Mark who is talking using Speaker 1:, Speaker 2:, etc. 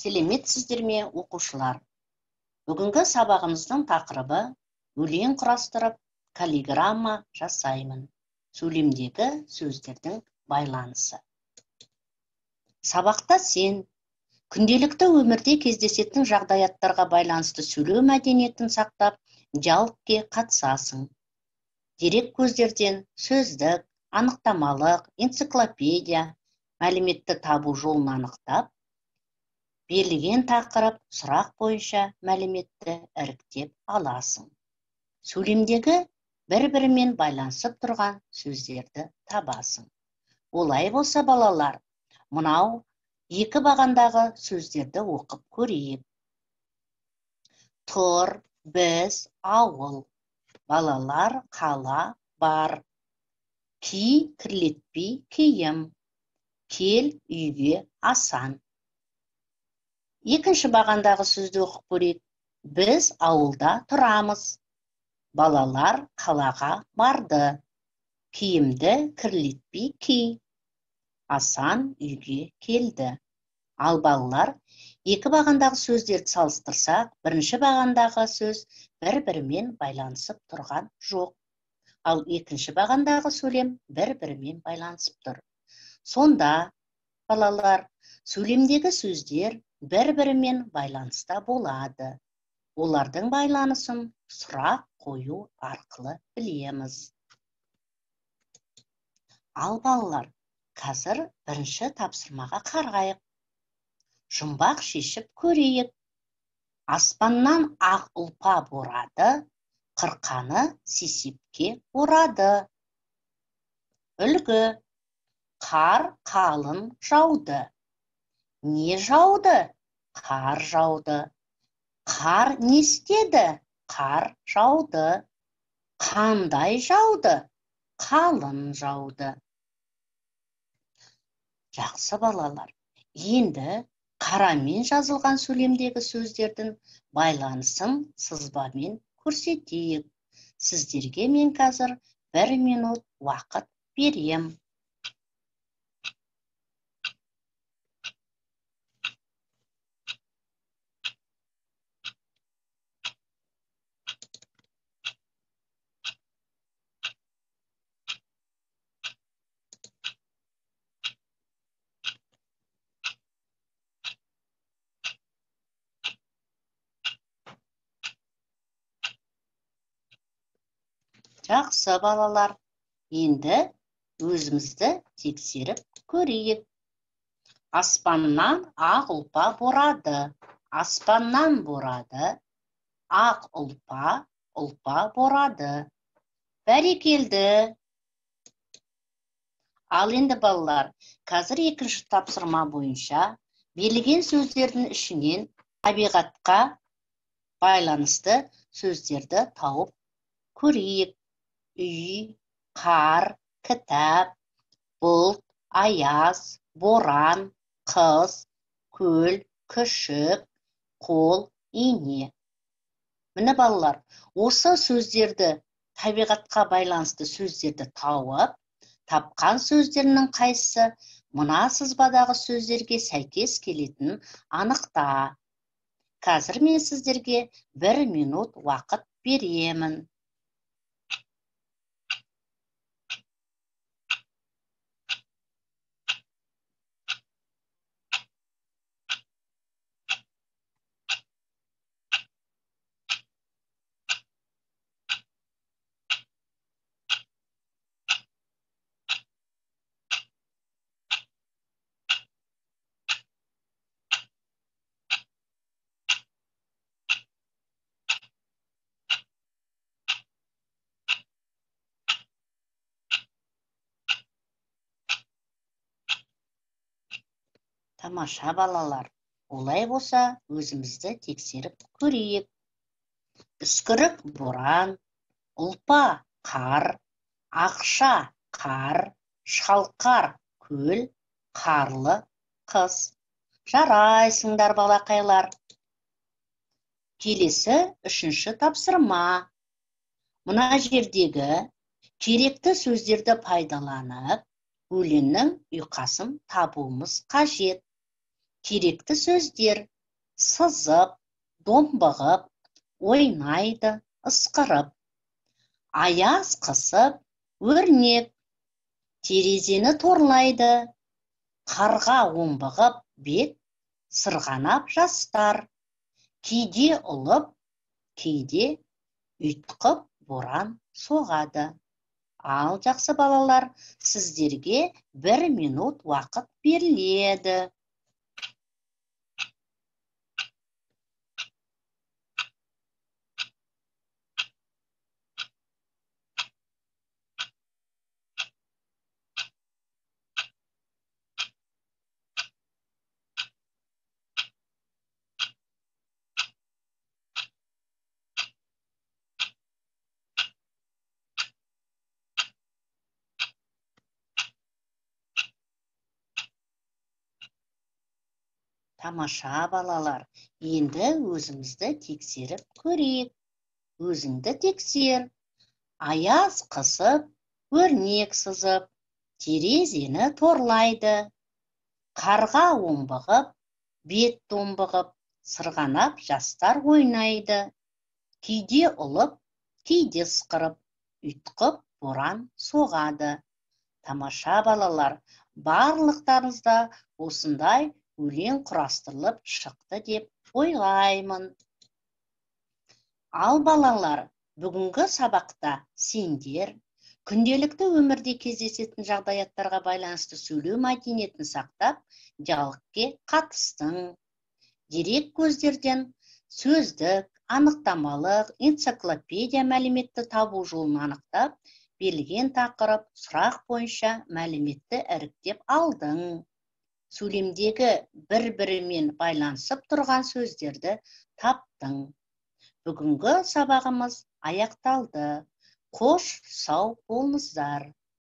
Speaker 1: Сәлеметсіздер ме, оқушылар? Бүгінгі сабағымыздың тақырыбы өлең құрастырып, каллиграмма жасаймын. Сөйлемдегі сөздердің байланысы. Сабақта сен күнделікті өмірде кездесетін жағдаяттарға байланысты сөйлеу мәдениетін сақтап, диалогке қатысасың. Дерек көздерден сөздік, анықтамалық, энциклопедия, мәліметті табу жолын анықтап, берілген тақырып, сұрақ бойынша мәліметті іріктеп аласың. Сөйлемдегі бір-бірімен байланысып тұрған сөздерді табасың. Олай болса, балалар, мынау екі бағандағы сөздерді оқып көрейік. Тұр, біз, ауыл. Балалар, қала, бар. Ки, кірлетпей, киім. Кел, үйге, асан. Екінші бағандағы сөзді оқып көрейік. Біз ауылда тұрамыз. Балалар қалаға барды. Киімді кірлетпей ки. Асан үйге келді. Ал балалар, екі бағандағы сөздерді салыстырсақ, бірінші бағандағы сөз бір-бірімен байланысып тұрған жоқ. Ал екінші бағандағы сөйлем бір-бірімен байланысып тұр. Сонда, балалар, сөйлемдегі сөздер бір-бірімен байланыста болады. Олардың байланысын сұрақ қою арқылы білеміз. Ал балалар, қазір бірінші тапсырмаға қарайық. Жұмбақ шешіп көрейік. Аспаннан ақ ұлпа борады, қырқаны сесепке орады. Үлгі. Қар қалың жауды. Не жауды? Қар жауды. Қар не істеді? Қар жауды. Қандай жауды? Қалың жауды. Жақсы балалар, енді қарамен жазылған сөйлемдегі сөздердің байланысын сызбамен көрсетейік. Сіздерге мен қазір 1 минут уақыт берем. Жақсы балалар, енді өзімізді тексеріп көрейік. Аспаннан ақ ұлпа борады. Аспаннан борады. Ақ ұлпа, ұлпа борады. Бәрекелді. Ал енді балалар, қазір екінші тапсырма бойынша берілген сөздердің ішінен табиғатқа байланысты сөздерді тауып көрейік. Үй, қар, кітап, бұлт, аяз, боран, қыз, көл, күшік, қол, ине. Міне балалар, осы сөздерді, табиғатқа байланысты сөздерді тауып, тапқан сөздерінің қайсысы мына сызбадағы сөздерге сәйкес келетінін анықта. Қазір мен сіздерге 1 минут уақыт беремін. Тамаша балалар, олай болса, өзімізді тексеріп көрейік. Үскірік боран, ұлпа қар, ақша қар, шалқар көл, қарлы қыз. Жарайсыңдар балақайлар. Келесі үшінші тапсырма. Мына жердегі керекті сөздерді пайдаланып, өлеңнің ұйқасын табуымыз қажет. Керекті сөздер: сызып, домбығып, ойнайды, ысқырып. Аяз қысып, өрнек, терезені торлайды. Қарға омбығып, бет, сырғанап жастар. Кейде ұлып, кейде ұйтқып, боран соғады. Ал жақсы балалар, сіздерге 1 минут уақыт беріледі. Тамаша балалар, енді өзімізді тексеріп көрейік. Өзіңді тексер. Аяз қысып, өрнек сызып, терезені торлайды. Қарға омбығып, бет домбығып, сырғанап жастар ойнайды. Кейде ұлып, кейде ысқырып, ұйтқып, боран соғады. Тамаша балалар, барлықтарыңызда осындай өлең құрастырылып шықты деп ойлаймын. Ал балалар, бүгінгі сабақта сендер күнделікті өмірде кездесетін жағдаяттарға байланысты сөйлеу мәдениетін сақтап, диалогке қатыстың. Дерек көздерден сөздік, анықтамалық, энциклопедия мәліметті табу жолын анықтап, берілген тақырып, сұрақ бойынша мәліметті іріктеп алдың. Сөйлемдегі бір-бірімен байланысып тұрған сөздерді таптың. Бүгінгі сабағымыз аяқталды. Қош сау болыңыздар.